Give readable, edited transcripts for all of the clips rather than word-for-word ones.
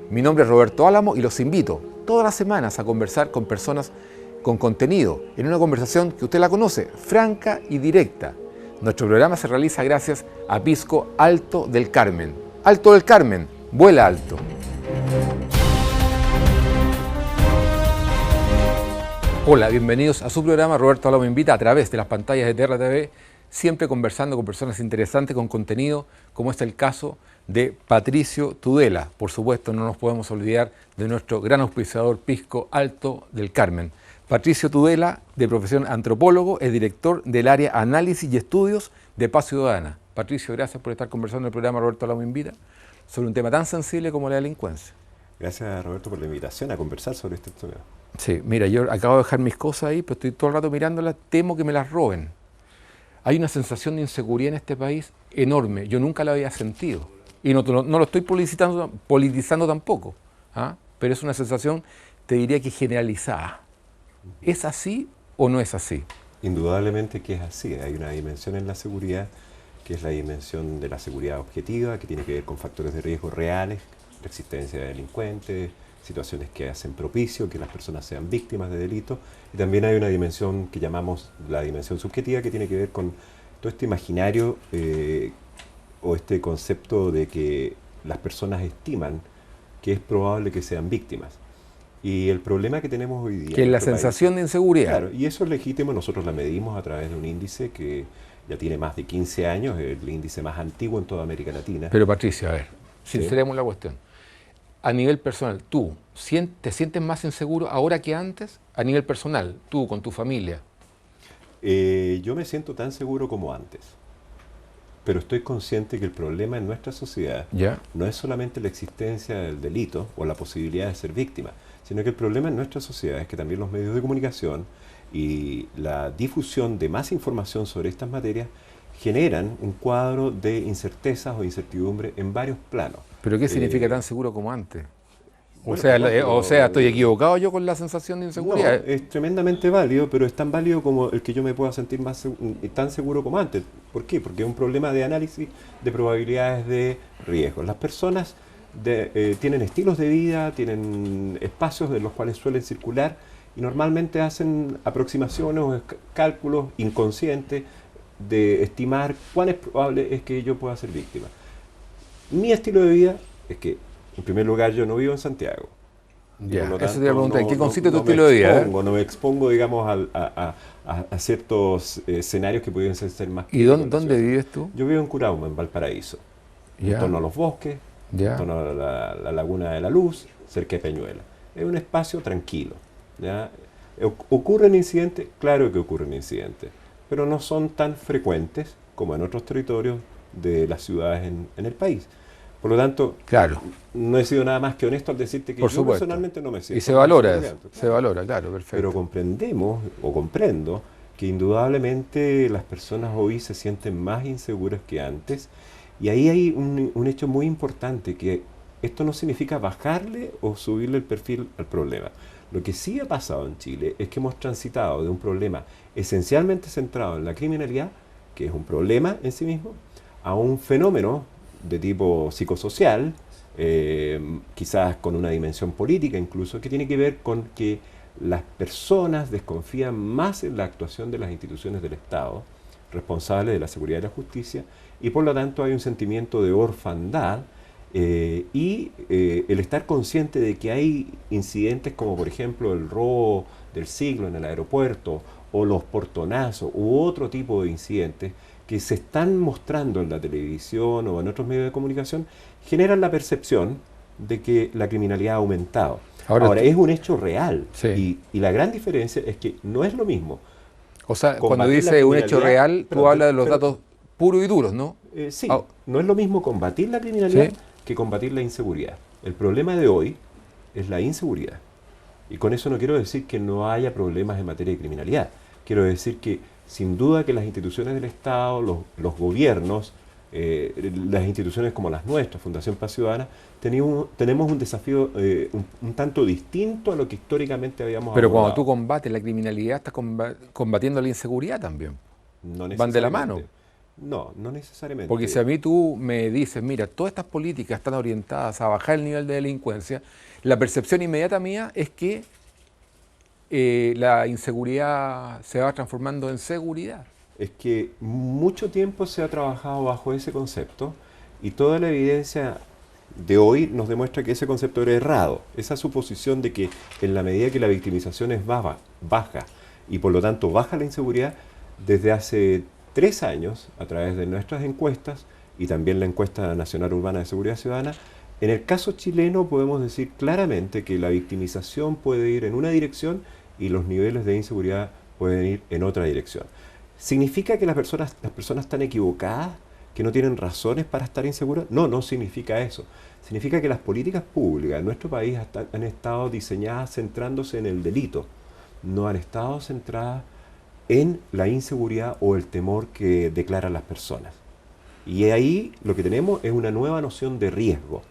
Mi nombre es Roberto Álamo y los invito todas las semanas a conversar con personas con contenido, en una conversación que usted la conoce, franca y directa. Nuestro programa se realiza gracias a Pisco Alto del Carmen. Alto del Carmen, vuela alto. Hola, bienvenidos a su programa Roberto Álamo Invita a través de las pantallas de TRTV, siempre conversando con personas interesantes, con contenido, como es el caso de Patricio Tudela. Por supuesto, no nos podemos olvidar de nuestro gran auspiciador Pisco Alto del Carmen. Patricio Tudela, de profesión antropólogo, es director del área Análisis y Estudios de Paz Ciudadana. Patricio, gracias por estar conversando en el programa Roberto Álamo Invita sobre un tema tan sensible como la delincuencia. Gracias, Roberto, por la invitación a conversar sobre este tema. Sí, mira, yo acabo de dejar mis cosas ahí, pero estoy todo el rato mirándolas, temo que me las roben. Hay una sensación de inseguridad en este país enorme, yo nunca la había sentido. Y no lo estoy politizando tampoco, ¿ah? Pero es una sensación, te diría que generalizada. ¿Es así o no es así? Indudablemente que es así. Hay una dimensión en la seguridad que es la dimensión de la seguridad objetiva, que tiene que ver con factores de riesgo reales, la existencia de delincuentes, situaciones que hacen propicio que las personas sean víctimas de delitos. Y también hay una dimensión que llamamos la dimensión subjetiva, que tiene que ver con todo este imaginario o este concepto de que las personas estiman que es probable que sean víctimas. Y el problema que tenemos hoy día... Que es la sensación de inseguridad. Claro, y eso es legítimo, nosotros la medimos a través de un índice que ya tiene más de 15 años, el índice más antiguo en toda América Latina. Pero Patricio, a ver, sinceremos ¿Sí? la cuestión. A nivel personal, ¿tú te sientes más inseguro ahora que antes? A nivel personal, tú con tu familia. Yo me siento tan seguro como antes. Pero estoy consciente que el problema en nuestra sociedad no es solamente la existencia del delito o la posibilidad de ser víctima, sino que el problema en nuestra sociedad es que también los medios de comunicación y la difusión de más información sobre estas materias generan un cuadro de incertezas o incertidumbre en varios planos. ¿Pero qué significa tan seguro como antes? O sea, ¿estoy equivocado yo con la sensación de inseguridad? No, es tremendamente válido, pero es tan válido como el que yo me pueda sentir tan seguro como antes. ¿Por qué? Porque es un problema de análisis de probabilidades de riesgo. Las personas tienen estilos de vida, tienen espacios en los cuales suelen circular y normalmente hacen aproximaciones o cálculos inconscientes de estimar cuán es probable es que yo pueda ser víctima. Mi estilo de vida es que, en primer lugar, yo no vivo en Santiago. Ya, eso te iba a preguntar, ¿en qué consiste tu estilo de vida? No me expongo, digamos, a ciertos escenarios que pueden ser más... ¿Y dónde vives tú? Yo vivo en Curauma, en Valparaíso, en torno a los bosques, en torno a la Laguna de la Luz, cerca de Peñuela. Es un espacio tranquilo. ¿Ya? ¿Ocurren incidentes? Claro que ocurren incidentes, pero no son tan frecuentes como en otros territorios de las ciudades en el país. Por lo tanto, claro, no he sido nada más que honesto al decirte que yo personalmente no me siento. Y se valora eso, se valora, claro, perfecto. Pero comprendo que indudablemente las personas hoy se sienten más inseguras que antes, y ahí hay un hecho muy importante, que esto no significa bajarle o subirle el perfil al problema. Lo que sí ha pasado en Chile es que hemos transitado de un problema esencialmente centrado en la criminalidad, que es un problema en sí mismo, a un fenómeno de tipo psicosocial, quizás con una dimensión política incluso, que tiene que ver con que las personas desconfían más en la actuación de las instituciones del Estado, responsables de la seguridad y la justicia, y por lo tanto hay un sentimiento de orfandad y el estar consciente de que hay incidentes como por ejemplo el robo del siglo en el aeropuerto o los portonazos u otro tipo de incidentes que se están mostrando en la televisión o en otros medios de comunicación, generan la percepción de que la criminalidad ha aumentado. Ahora es un hecho real, sí. y la gran diferencia es que no es lo mismo. O sea, cuando dice un hecho real, tú hablas de los datos puros y duros, ¿no? Sí, no es lo mismo combatir la criminalidad que combatir la inseguridad. El problema de hoy es la inseguridad. Y con eso no quiero decir que no haya problemas en materia de criminalidad. Quiero decir que sin duda que las instituciones del Estado, los gobiernos, las instituciones como las nuestras, Fundación Paz Ciudadana, tenemos un desafío un tanto distinto a lo que históricamente habíamos Pero abordado. Cuando tú combates la criminalidad, estás combatiendo la inseguridad también. No van de la mano. No, no necesariamente. Porque si a mí tú me dices, mira, todas estas políticas están orientadas a bajar el nivel de delincuencia, la percepción inmediata mía es que la inseguridad se va transformando en seguridad. Es que mucho tiempo se ha trabajado bajo ese concepto y toda la evidencia de hoy nos demuestra que ese concepto era errado. Esa suposición de que en la medida que la victimización es baja y por lo tanto baja la inseguridad, desde hace 3 años, a través de nuestras encuestas y también la encuesta nacional urbana de seguridad ciudadana, en el caso chileno podemos decir claramente que la victimización puede ir en una dirección y los niveles de inseguridad pueden ir en otra dirección. ¿Significa que las personas están equivocadas? ¿Que no tienen razones para estar inseguras? No, no significa eso. Significa que las políticas públicas en nuestro país han estado diseñadas centrándose en el delito, no han estado centradas en la inseguridad o el temor que declaran las personas. Y ahí lo que tenemos es una nueva noción de riesgo.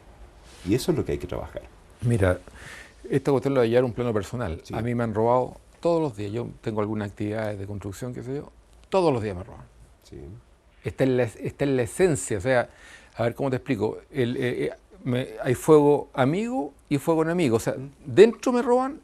Y eso es lo que hay que trabajar. Mira, esta cuestión lo voy a llevar a un plano personal. Sí. A mí me han robado todos los días. Yo tengo algunas actividades de construcción, qué sé yo. Todos los días me roban. Sí. Está en la esencia. O sea, a ver, ¿cómo te explico? Hay fuego amigo y fuego enemigo. O sea, dentro me roban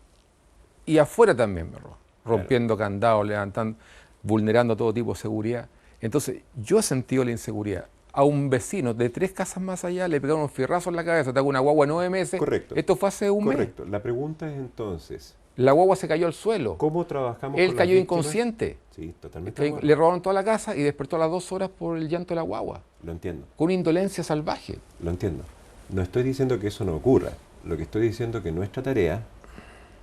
y afuera también me roban. Rompiendo candados, levantando, vulnerando todo tipo de seguridad. Entonces, yo he sentido la inseguridad. A un vecino de 3 casas más allá le pegaron un fierrazo en la cabeza, te hago una guagua de 9 meses. Correcto. Esto fue hace un mes. Correcto. La pregunta es entonces, La guagua se cayó al suelo. ¿cómo trabajamos Él con las cayó víctimas? inconsciente. Sí, totalmente. de acuerdo. Le robaron toda la casa y despertó a las 2 horas por el llanto de la guagua. Lo entiendo. Con una indolencia salvaje. Lo entiendo. No estoy diciendo que eso no ocurra. Lo que estoy diciendo es que nuestra tarea,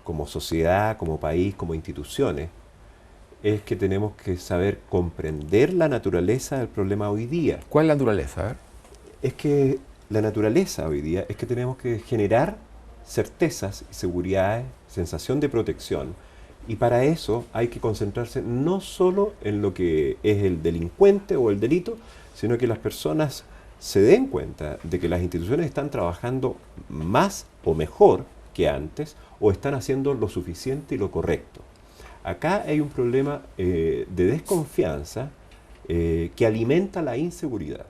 como sociedad, como país, como instituciones, es que tenemos que saber comprender la naturaleza del problema hoy día. ¿Cuál es la naturaleza? A ver. Es que la naturaleza hoy día es que tenemos que generar certezas, seguridades, sensación de protección. Y para eso hay que concentrarse no solo en lo que es el delincuente o el delito, sino que las personas se den cuenta de que las instituciones están trabajando más o mejor que antes o están haciendo lo suficiente y lo correcto. Acá hay un problema de desconfianza que alimenta la inseguridad.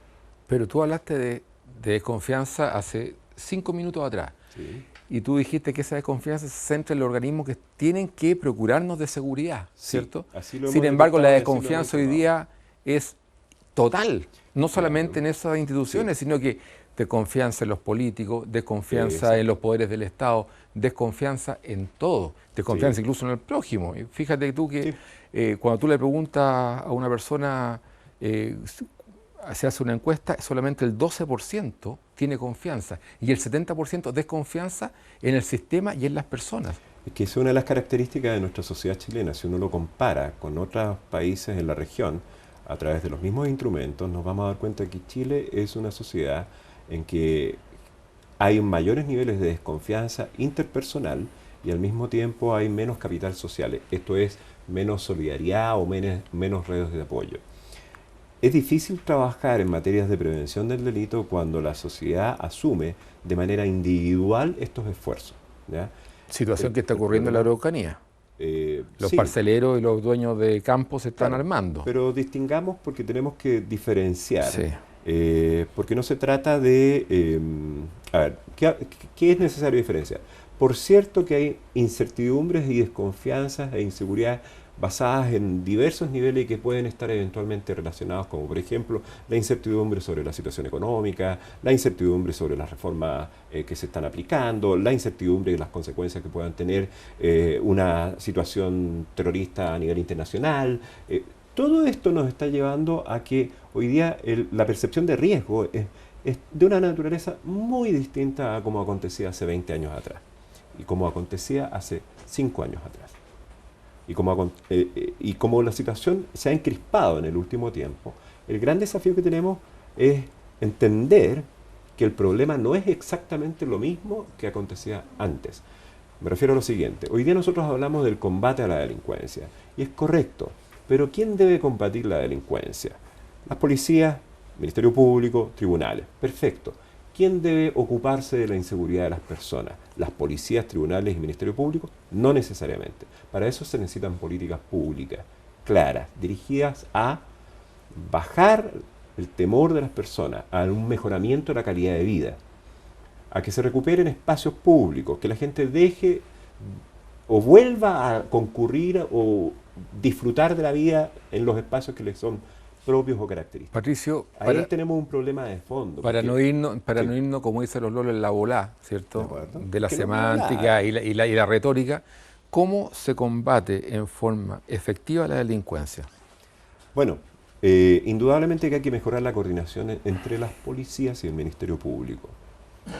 Pero tú hablaste de desconfianza hace 5 minutos atrás. Sí. Y tú dijiste que esa desconfianza se centra en los organismos que tienen que procurarnos de seguridad, Sí, ¿cierto? así lo hemos Sin embargo, la detectado y así lo desconfianza hoy hemos día es total, no solamente Claro. en esas instituciones, Sí. sino que desconfianza en los políticos, desconfianza Exacto. en los poderes del Estado, desconfianza en todo, desconfianza Sí. incluso en el prójimo. Y fíjate tú que Sí. cuando tú le preguntas a una persona, se hace una encuesta, solamente el 12% tiene confianza y el 70% desconfianza en el sistema y en las personas. Es que es una de las características de nuestra sociedad chilena. Si uno lo compara con otros países en la región, a través de los mismos instrumentos, nos vamos a dar cuenta que Chile es una sociedad en que hay mayores niveles de desconfianza interpersonal y al mismo tiempo hay menos capital social. Esto es, menos solidaridad o menos redes de apoyo. Es difícil trabajar en materias de prevención del delito cuando la sociedad asume de manera individual estos esfuerzos, ¿ya? Situación que está ocurriendo en la Araucanía. Los Sí, parceleros y los dueños de campos se están claro, armando. pero distingamos porque tenemos que diferenciar, Sí. porque no se trata de... a ver, ¿qué es necesario diferenciar? Por cierto que hay incertidumbres y desconfianzas e inseguridades basadas en diversos niveles y que pueden estar eventualmente relacionados, como por ejemplo la incertidumbre sobre la situación económica, la incertidumbre sobre las reformas que se están aplicando, la incertidumbre de las consecuencias que puedan tener una situación terrorista a nivel internacional. Todo esto nos está llevando a que hoy día la percepción de riesgo es de una naturaleza muy distinta a como acontecía hace 20 años atrás y como acontecía hace 5 años atrás. Y como la situación se ha encrispado en el último tiempo, el gran desafío que tenemos es entender que el problema no es exactamente lo mismo que acontecía antes. Me refiero a lo siguiente. Hoy día nosotros hablamos del combate a la delincuencia, y es correcto, pero ¿quién debe combatir la delincuencia? Las policías, Ministerio Público, tribunales. Perfecto. ¿Quién debe ocuparse de la inseguridad de las personas? ¿Las policías, tribunales y Ministerio Público? No necesariamente. Para eso se necesitan políticas públicas, claras, dirigidas a bajar el temor de las personas a un mejoramiento de la calidad de vida, a que se recuperen espacios públicos, que la gente deje o vuelva a concurrir o disfrutar de la vida en los espacios que les son propios o característicos. Patricio, Ahí tenemos un problema de fondo. para porque- no irnos, sí, no irnos, como dicen los lolos, en la volá, ¿de ¿cierto? acuerdo? De la Que no es semántica volá. y la retórica, ¿cómo se combate en forma efectiva la delincuencia? Bueno, indudablemente que hay que mejorar la coordinación entre las policías y el Ministerio Público.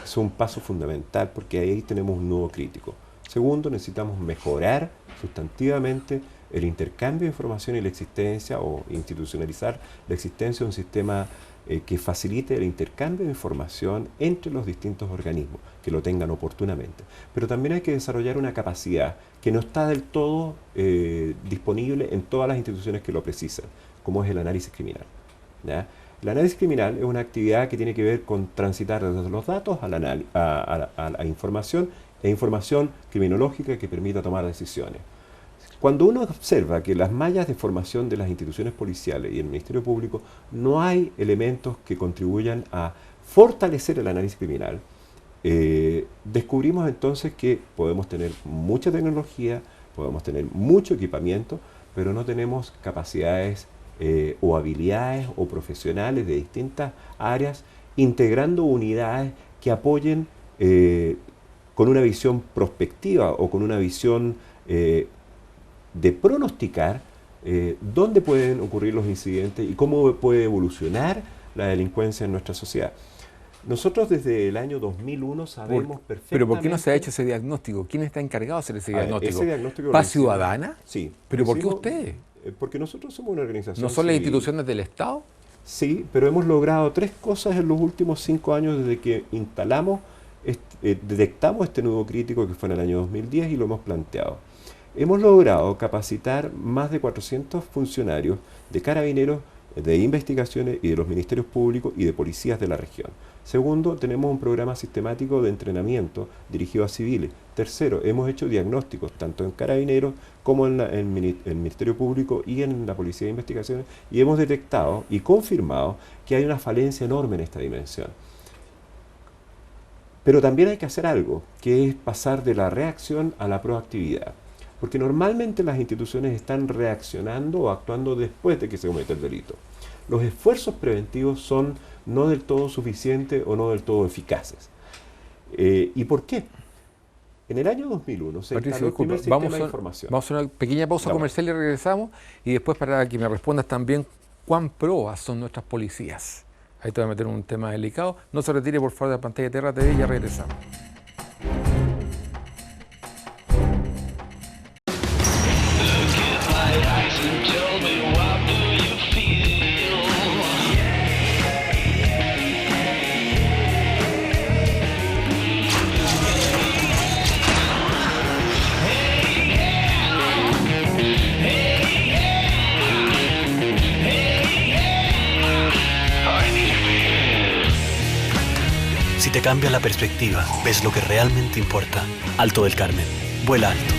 Es un paso fundamental porque ahí tenemos un nudo crítico. Segundo, necesitamos mejorar sustantivamente el intercambio de información y la existencia o institucionalizar la existencia de un sistema que facilite el intercambio de información entre los distintos organismos, que lo tengan oportunamente. Pero también hay que desarrollar una capacidad que no está del todo disponible en todas las instituciones que lo precisan, como es el análisis criminal, ¿ya? El análisis criminal es una actividad que tiene que ver con transitar desde los datos a la información e información criminológica que permita tomar decisiones. Cuando uno observa que las mallas de formación de las instituciones policiales y el Ministerio Público no hay elementos que contribuyan a fortalecer el análisis criminal, descubrimos entonces que podemos tener mucha tecnología, podemos tener mucho equipamiento, pero no tenemos capacidades o habilidades o profesionales de distintas áreas integrando unidades que apoyen con una visión prospectiva o con una visión de pronosticar dónde pueden ocurrir los incidentes y cómo puede evolucionar la delincuencia en nuestra sociedad. Nosotros desde el año 2001 sabemos perfectamente... ¿Pero por qué no se ha hecho ese diagnóstico? ¿Quién está encargado de hacer ese diagnóstico? Ese diagnóstico ¿Paz lo hicimos- Ciudadana? Sí. ¿Pero lo por qué hicimos, usted? Porque nosotros somos una organización ¿No son las civil. instituciones del Estado? Sí, pero hemos logrado tres cosas en los últimos 5 años desde que detectamos este nudo crítico que fue en el año 2010 y lo hemos planteado. Hemos logrado capacitar más de 400 funcionarios de carabineros, de investigaciones y de los ministerios públicos y de policías de la región. Segundo, tenemos un programa sistemático de entrenamiento dirigido a civiles. Tercero, hemos hecho diagnósticos tanto en carabineros como en el Ministerio Público y en la Policía de Investigaciones y hemos detectado y confirmado que hay una falencia enorme en esta dimensión. Pero también hay que hacer algo, que es pasar de la reacción a la proactividad. Porque normalmente las instituciones están reaccionando o actuando después de que se comete el delito. Los esfuerzos preventivos son no del todo suficientes o no del todo eficaces. ¿Y por qué? En el año 2001 se Patricio, instaló el primer disculpa, sistema de información. vamos a una pequeña pausa Vamos. comercial y regresamos. Y después para que me respondas también cuán proas son nuestras policías. Ahí te voy a meter un tema delicado. No se retire por favor de la pantalla de Terra TV y ya regresamos. Si te cambia la perspectiva, ves lo que realmente importa. Alto del Carmen. Vuela alto.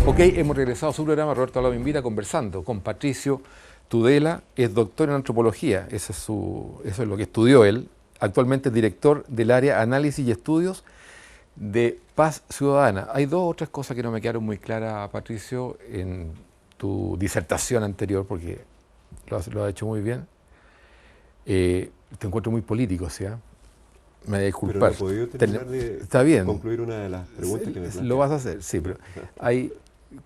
Ok, hemos regresado a su programa. Roberto Alaba me invita conversando con Patricio Tudela, es doctor en antropología, eso es lo que estudió él. Actualmente es director del área Análisis y Estudios de Paz Ciudadana. Hay dos o tres cosas que no me quedaron muy claras, Patricio, en tu disertación anterior, porque lo has hecho muy bien. Te encuentro muy político, ¿sí? Me voy a disculpar. Pero no he podido terminar de Está bien. concluir una de las preguntas que me planteaste. Lo vas a hacer, sí, pero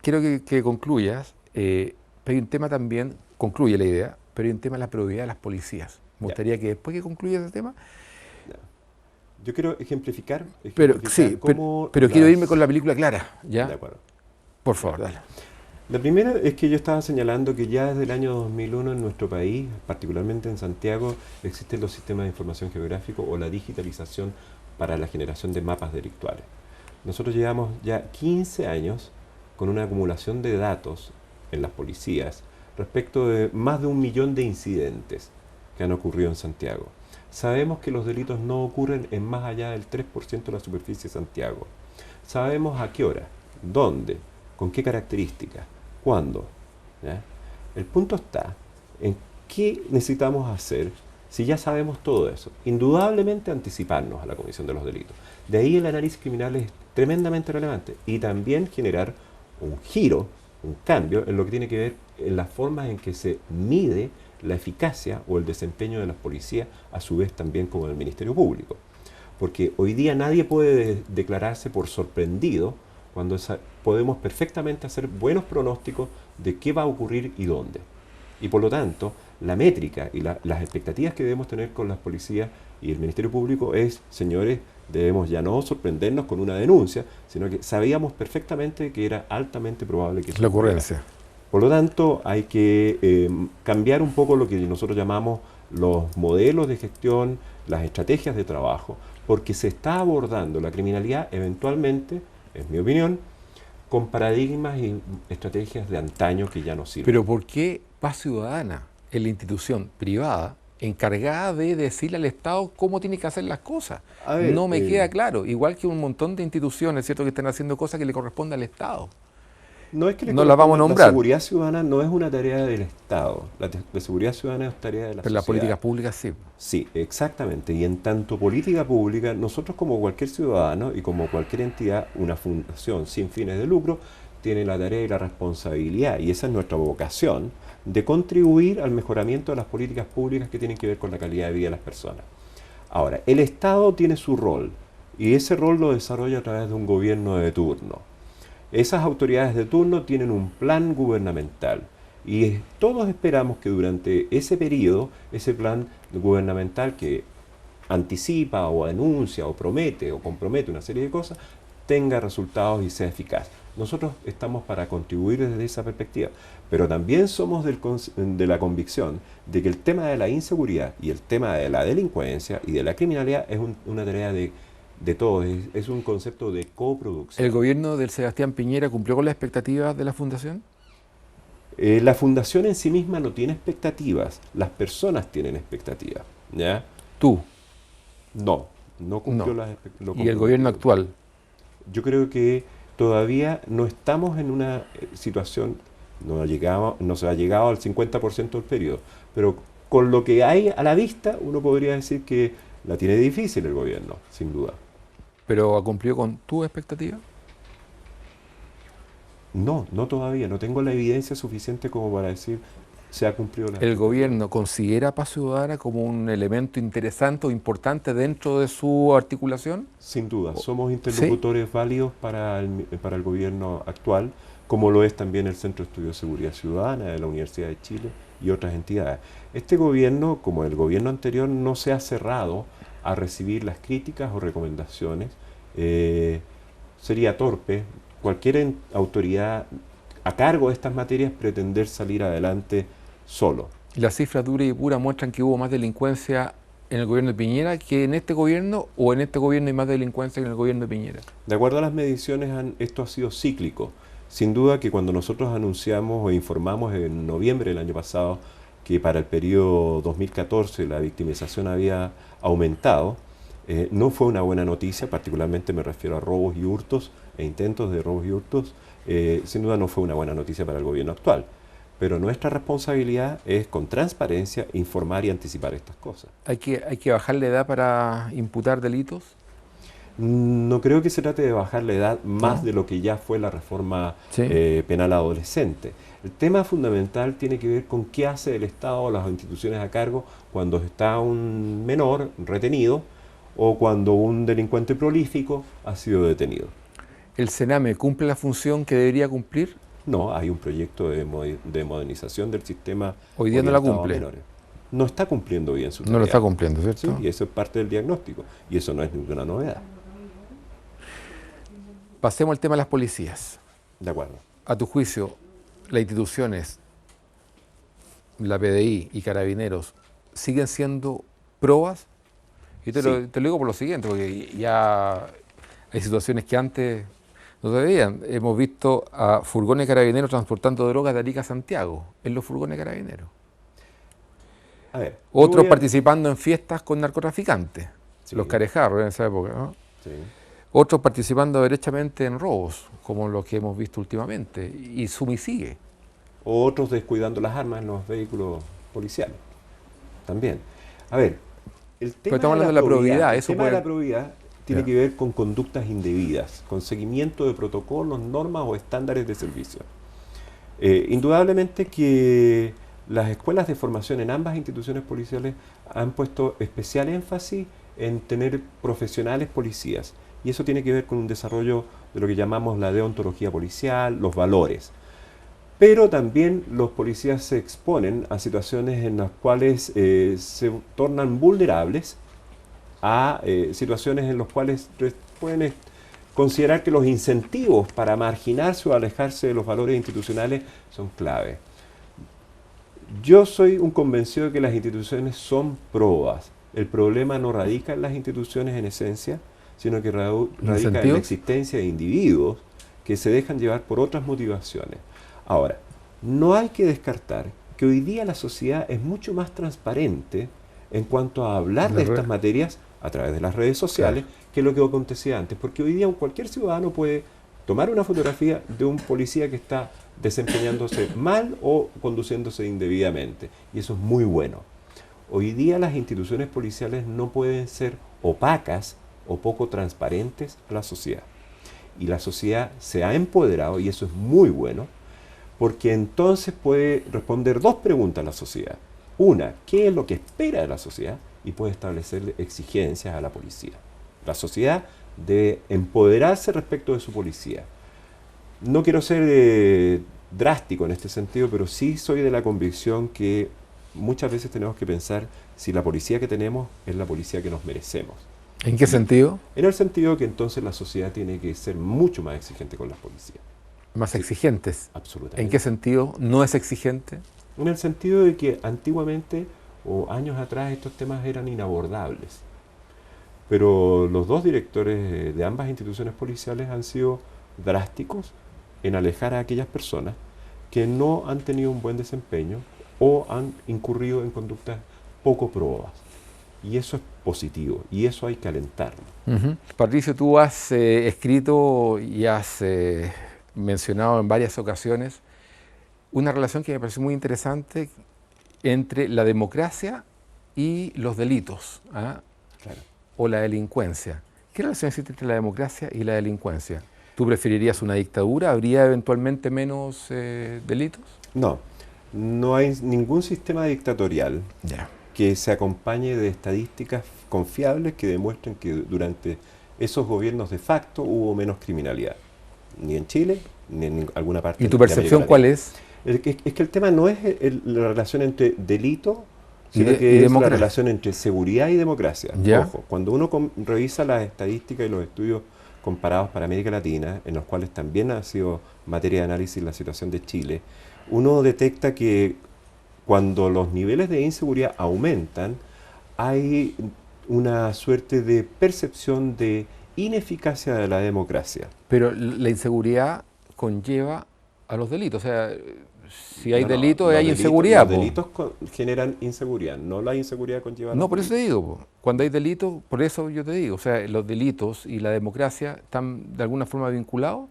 quiero que concluyas. Pero hay un tema también, concluye la idea, pero hay un tema de la probidad de las policías. Me gustaría que después que concluyas ese tema. Yo quiero ejemplificar Pero sí, cómo pero quiero las- irme con la película clara, ¿ya? De acuerdo. Por favor, dale. La primera es que yo estaba señalando que ya desde el año 2001 en nuestro país, particularmente en Santiago, existen los sistemas de información geográfico o la digitalización para la generación de mapas delictuales. Nosotros llevamos ya 15 años con una acumulación de datos en las policías respecto de más de 1 millón de incidentes que han ocurrido en Santiago. Sabemos que los delitos no ocurren en más allá del 3% de la superficie de Santiago. Sabemos a qué hora, dónde, con qué características, ¿Cuándo? ¿Ya? El punto está en qué necesitamos hacer si ya sabemos todo eso. Indudablemente anticiparnos a la comisión de los delitos. De ahí el análisis criminal es tremendamente relevante y también generar un giro, un cambio en lo que tiene que ver en las formas en que se mide la eficacia o el desempeño de las policías, a su vez también como del Ministerio Público. Porque hoy día nadie puede declararse por sorprendido cuando podemos perfectamente hacer buenos pronósticos de qué va a ocurrir y dónde. Y por lo tanto, la métrica y las expectativas que debemos tener con las policías y el Ministerio Público es, señores, debemos ya no sorprendernos con una denuncia, sino que sabíamos perfectamente que era altamente probable que eso La ocurriera. ocurrencia. Por lo tanto, hay que cambiar un poco lo que nosotros llamamos los modelos de gestión, las estrategias de trabajo, porque se está abordando la criminalidad eventualmente, es mi opinión, con paradigmas y estrategias de antaño que ya no sirven. Pero ¿por qué Paz Ciudadana es la institución privada encargada de decirle al Estado cómo tiene que hacer las cosas? A ver, No me queda claro. Igual que un montón de instituciones, ¿cierto?, que están haciendo cosas que le corresponden al Estado. No es que le No las vamos a corresponda- nombrar. La seguridad ciudadana no es una tarea del Estado. La seguridad ciudadana es tarea de la Pero las sociedad. políticas públicas sí. Sí, exactamente. Y en tanto política pública, nosotros como cualquier ciudadano y como cualquier entidad, una fundación sin fines de lucro, tiene la tarea y la responsabilidad, y esa es nuestra vocación, de contribuir al mejoramiento de las políticas públicas que tienen que ver con la calidad de vida de las personas. Ahora, el Estado tiene su rol, y ese rol lo desarrolla a través de un gobierno de turno. Esas autoridades de turno tienen un plan gubernamental y todos esperamos que durante ese periodo, ese plan gubernamental que anticipa o anuncia o promete o compromete una serie de cosas, tenga resultados y sea eficaz. Nosotros estamos para contribuir desde esa perspectiva, pero también somos de la convicción de que el tema de la inseguridad y el tema de la delincuencia y de la criminalidad es una tarea de todos, es un concepto de coproducción. ¿El gobierno del Sebastián Piñera cumplió con las expectativas de la Fundación? La fundación en sí misma no tiene expectativas, las personas tienen expectativas, ¿ya? Tú No cumplió No. las expectativas. y el gobierno actual. Yo creo que todavía no estamos en una situación, no se ha llegado al 50% del periodo, pero con lo que hay a la vista, uno podría decir que la tiene difícil el gobierno, sin duda. ¿Pero ha cumplido con tu expectativa? No todavía, no tengo la evidencia suficiente como para decir se ha cumplido la ¿El gobierno considera a Paz Ciudadana como un elemento interesante o importante dentro de su articulación? Sin duda, somos interlocutores válidos para el gobierno actual, como lo es también el Centro de Estudios de Seguridad Ciudadana de la Universidad de Chile y otras entidades. Este gobierno, como el gobierno anterior, no se ha cerrado a recibir las críticas o recomendaciones. Sería torpe cualquier autoridad a cargo de estas materias pretender salir adelante solo. ¿Y las cifras duras y puras muestran que hubo más delincuencia en el gobierno de Piñera que en este gobierno, o en este gobierno hay más delincuencia que en el gobierno de Piñera? De acuerdo a las mediciones, esto ha sido cíclico. Sin duda que cuando nosotros anunciamos o informamos en noviembre del año pasado que para el periodo 2014 la victimización había aumentado, no fue una buena noticia, particularmente me refiero a robos y hurtos e intentos de robos y hurtos, sin duda no fue una buena noticia para el gobierno actual. Pero nuestra responsabilidad es, con transparencia, informar y anticipar estas cosas. ¿Hay que bajar la edad para imputar delitos? No creo que se trate de bajar la edad más ¿No? de lo que ya fue la reforma Sí. penal adolescente. El tema fundamental tiene que ver con qué hace el Estado o las instituciones a cargo cuando está un menor retenido o cuando un delincuente prolífico ha sido detenido. ¿El Sename cumple la función que debería cumplir? No, hay un proyecto de modernización del sistema. Hoy día no la orientado a cumple. menores. No está cumpliendo bien su tarea. No lo está cumpliendo, Sí, ¿cierto? y eso es parte del diagnóstico. Y eso no es ninguna novedad. Pasemos al tema de las policías. De acuerdo. A tu juicio, las instituciones, la PDI y Carabineros, ¿siguen siendo probas? Yo te lo digo por lo siguiente, porque ya hay situaciones que antes no se veían. Hemos visto a furgones carabineros transportando drogas de Arica a Santiago, en los furgones carabineros. A ver, Otros participando en fiestas con narcotraficantes, Sí. los carejarros en esa época, ¿no? Sí. Otros participando derechamente en robos, como los que hemos visto últimamente, y suma y sigue. o otros descuidando las armas en los vehículos policiales. También. A ver, el tema estamos hablando de la probidad. el tema de la probidad tiene que ver con conductas indebidas, con seguimiento de protocolos, normas o estándares de servicio. Indudablemente que las escuelas de formación en ambas instituciones policiales han puesto especial énfasis en tener profesionales policías, y eso tiene que ver con un desarrollo de lo que llamamos la deontología policial, los valores. Pero también los policías se exponen a situaciones en las cuales se tornan vulnerables a situaciones en las cuales pueden considerar que los incentivos para marginarse o alejarse de los valores institucionales son clave. Yo soy un convencido de que las instituciones son probas. El problema no radica en las instituciones en esencia, sino que radica en la existencia de individuos que se dejan llevar por otras motivaciones. Ahora, no hay que descartar que hoy día la sociedad es mucho más transparente en cuanto a hablar de estas materias a través de las redes sociales, que lo que acontecía antes, porque hoy día cualquier ciudadano puede tomar una fotografía de un policía que está desempeñándose mal o conduciéndose indebidamente, y eso es muy bueno. Hoy día las instituciones policiales no pueden ser opacas o poco transparentes a la sociedad, y la sociedad se ha empoderado, y eso es muy bueno, porque entonces puede responder dos preguntas a la sociedad. Una, ¿qué es lo que espera de la sociedad? Y puede establecer exigencias a la policía. La sociedad debe empoderarse respecto de su policía. No quiero ser drástico en este sentido, pero sí soy de la convicción que muchas veces tenemos que pensar si la policía que tenemos es la policía que nos merecemos. ¿En qué sentido? En el sentido que entonces la sociedad tiene que ser mucho más exigente con las policías. Más exigentes. Absolutamente. ¿En qué sentido no es exigente? En el sentido de que antiguamente o años atrás estos temas eran inabordables. Pero los dos directores de ambas instituciones policiales han sido drásticos en alejar a aquellas personas que no han tenido un buen desempeño o han incurrido en conductas poco probadas. Y eso es positivo, y eso hay que alentarlo. Patricio, tú has escrito y has mencionado en varias ocasiones una relación que me parece muy interesante entre la democracia y los delitos, o la delincuencia. ¿Qué relación existe entre la democracia y la delincuencia? ¿Tú preferirías una dictadura? ¿Habría eventualmente menos delitos? No, no hay ningún sistema dictatorial que se acompañe de estadísticas confiables que demuestren que durante esos gobiernos de facto hubo menos criminalidad. Ni en Chile, ni en alguna parte. ¿Y tu percepción cuál es? Es que el tema no es la relación entre delito, sino que es la relación entre seguridad y democracia. Ojo, cuando uno revisa las estadísticas y los estudios comparados para América Latina, en los cuales también ha sido materia de análisis la situación de Chile, uno detecta que cuando los niveles de inseguridad aumentan, hay una suerte de percepción de ineficacia de la democracia. Pero la inseguridad conlleva a los delitos, o sea, si hay delitos hay inseguridad. Los delitos generan inseguridad, no la inseguridad conlleva. No, por eso te digo, cuando hay delitos, por eso yo te digo, o sea, los delitos y la democracia están de alguna forma vinculados.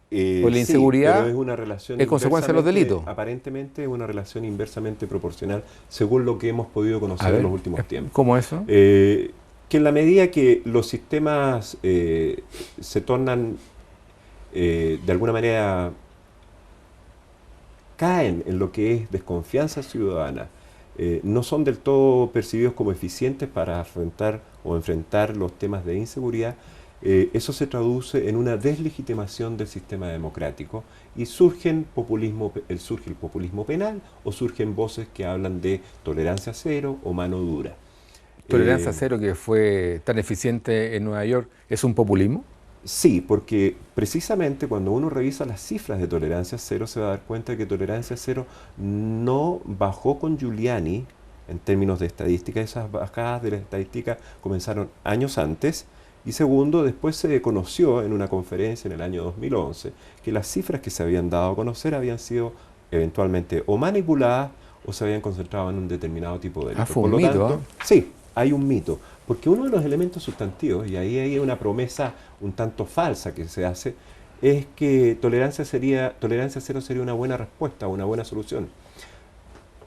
Pues la inseguridad es una relación es consecuencia de los delitos. Aparentemente es una relación inversamente proporcional, según lo que hemos podido conocer en los últimos tiempos. ¿Cómo eso? Que en la medida que los sistemas se tornan de alguna manera caen en lo que es desconfianza ciudadana, no son del todo percibidos como eficientes para afrontar o enfrentar los temas de inseguridad, eso se traduce en una deslegitimación del sistema democrático y surge el populismo penal o surgen voces que hablan de tolerancia cero o mano dura. ¿Tolerancia cero, que fue tan eficiente en Nueva York, es un populismo? Sí, porque precisamente cuando uno revisa las cifras de tolerancia cero se va a dar cuenta de que tolerancia cero no bajó con Giuliani en términos de estadística. Esas bajadas de la estadística comenzaron años antes. Y segundo, después se conoció en una conferencia en el año 2011 que las cifras que se habían dado a conocer habían sido eventualmente o manipuladas o se habían concentrado en un determinado tipo de delito. Fue un mito, sí, hay un mito, porque uno de los elementos sustantivos, y ahí hay una promesa un tanto falsa que se hace, es que tolerancia cero sería una buena respuesta, una buena solución.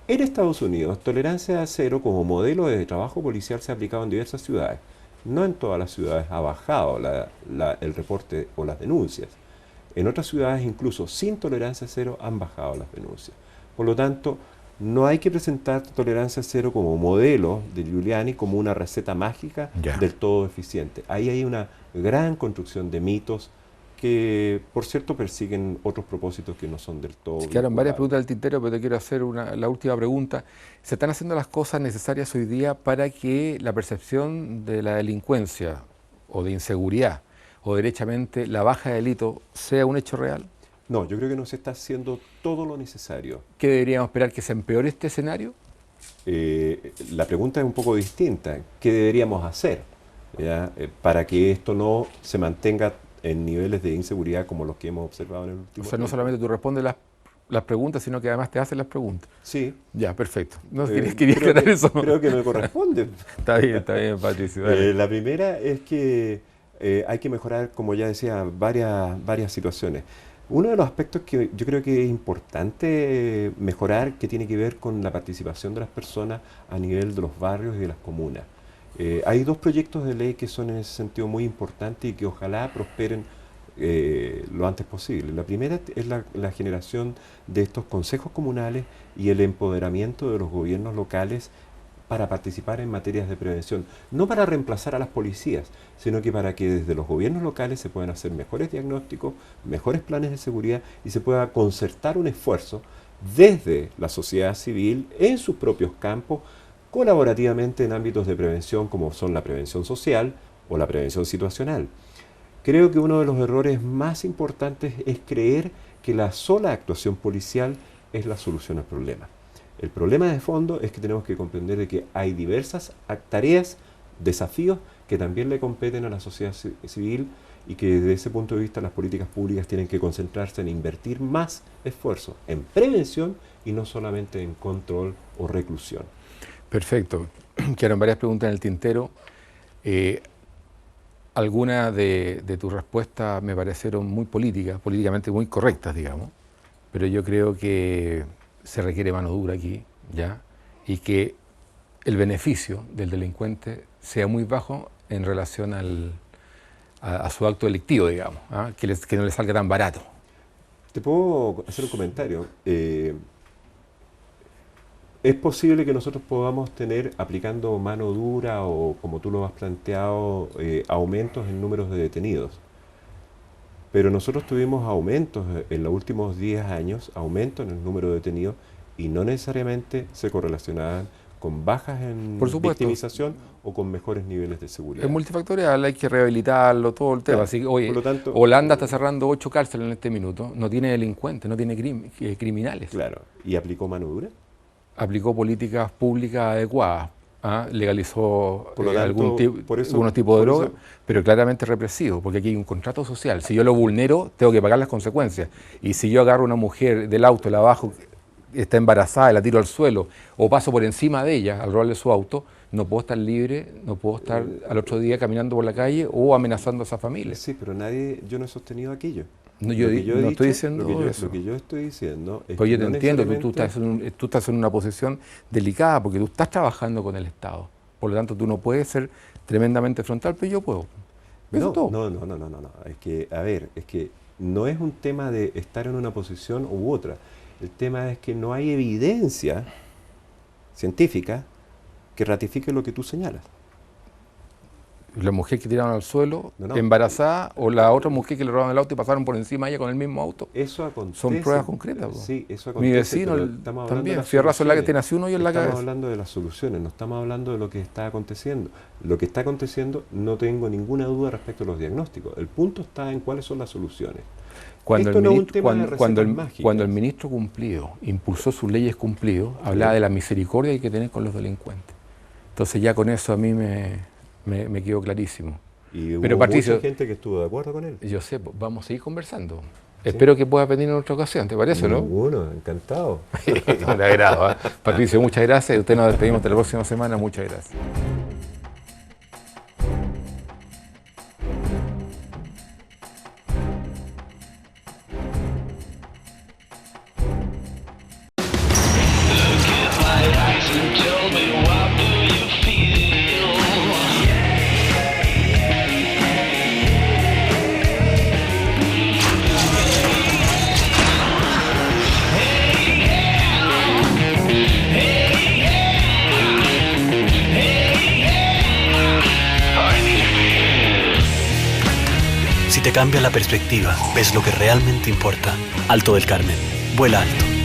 En Estados Unidos, tolerancia cero como modelo de trabajo policial se ha aplicado en diversas ciudades. No en todas las ciudades ha bajado el reporte o las denuncias. En otras ciudades, incluso sin tolerancia cero, han bajado las denuncias. Por lo tanto, no hay que presentar tolerancia cero como modelo de Giuliani, como una receta mágica del todo eficiente. Ahí hay una gran construcción de mitos que, por cierto, persiguen otros propósitos que no son del todo. Se quedaron varias preguntas del tintero, pero te quiero hacer la última pregunta. ¿Se están haciendo las cosas necesarias hoy día para que la percepción de la delincuencia o de inseguridad o derechamente la baja de delito sea un hecho real? No, yo creo que no se está haciendo todo lo necesario. ¿Qué deberíamos esperar, que se empeore este escenario? La pregunta es un poco distinta. ¿Qué deberíamos hacer para que esto no se mantenga en niveles de inseguridad como los que hemos observado en el último tiempo? O sea, no solamente tú respondes las preguntas, sino que además te hacen las preguntas. Sí. Ya, perfecto. No, quería aclarar eso. Creo que me corresponde. Está bien, Patricio. La primera es que hay que mejorar, como ya decía, varias situaciones. Uno de los aspectos que yo creo que es importante mejorar, que tiene que ver con la participación de las personas a nivel de los barrios y de las comunas. Hay dos proyectos de ley que son en ese sentido muy importantes y que ojalá prosperen lo antes posible. La primera es la generación de estos consejos comunales y el empoderamiento de los gobiernos locales para participar en materias de prevención, no para reemplazar a las policías, sino que para que desde los gobiernos locales se puedan hacer mejores diagnósticos, mejores planes de seguridad y se pueda concertar un esfuerzo desde la sociedad civil en sus propios campos, colaborativamente en ámbitos de prevención como son la prevención social o la prevención situacional. Creo que uno de los errores más importantes es creer que la sola actuación policial es la solución al problema. El problema de fondo es que tenemos que comprender de que hay diversas tareas, desafíos que también le competen a la sociedad civil y que desde ese punto de vista las políticas públicas tienen que concentrarse en invertir más esfuerzo en prevención y no solamente en control o reclusión. Perfecto. Quedaron varias preguntas en el tintero. Algunas de tus respuestas me parecieron muy políticamente muy correctas, digamos, pero yo creo que se requiere mano dura aquí, ¿ya? Y que el beneficio del delincuente sea muy bajo en relación a su acto delictivo, digamos, que no le salga tan barato. ¿Te puedo hacer un comentario? Es posible que nosotros podamos tener, aplicando mano dura o, como tú lo has planteado, aumentos en números de detenidos. Pero nosotros tuvimos aumentos en los últimos 10 años, aumentos en el número de detenidos, y no necesariamente se correlacionaban con bajas en victimización o con mejores niveles de seguridad. Es multifactorial, hay que rehabilitarlo, todo el tema. Claro. Así que, oye, Por lo tanto, Holanda está cerrando 8 cárceles en este minuto, no tiene delincuentes, no tiene criminales. Claro. ¿Y aplicó mano dura? Aplicó políticas públicas adecuadas, legalizó algunos tipos de drogas, pero claramente represivo, porque aquí hay un contrato social. Si yo lo vulnero, tengo que pagar las consecuencias. Y si yo agarro a una mujer del auto, la bajo, está embarazada y la tiro al suelo, o paso por encima de ella al robarle su auto, no puedo estar libre, no puedo estar al otro día caminando por la calle o amenazando a esa familia. Sí, pero yo no he sostenido aquello. No, estoy diciendo eso. Lo que yo estoy diciendo es pues que yo te entiendo, tú estás en una posición delicada porque tú estás trabajando con el Estado. Por lo tanto, tú no puedes ser tremendamente frontal, pero yo puedo. No. Es que no es un tema de estar en una posición u otra. El tema es que no hay evidencia científica que ratifique lo que tú señalas. La mujer que tiraron al suelo, embarazada, o la otra mujer que le robaron el auto y pasaron por encima de ella con el mismo auto. Eso acontece. Son pruebas concretas. Sí, eso acontece. Mi vecino también, fierrazo en la que tiene así uno y en la cabeza. Estamos hablando de las soluciones, no estamos hablando de lo que está aconteciendo. Lo que está aconteciendo, no tengo ninguna duda respecto a los diagnósticos. El punto está en cuáles son las soluciones. Cuando el ministro Cumplido impulsó sus leyes Cumplido, hablaba de la misericordia que hay que tener con los delincuentes. Entonces ya con eso a mí me quedó clarísimo. Y pero hubo Patricio, mucha gente que estuvo de acuerdo con él. Yo sé, vamos a seguir conversando. ¿Sí? Espero que puedas venir en otra ocasión, ¿te parece, no? Bueno, encantado. Me agrado, Patricio, muchas gracias. Usted nos despedimos hasta la próxima semana. Muchas gracias. Si te cambia la perspectiva, ves lo que realmente importa. Alto del Carmen. Vuela alto.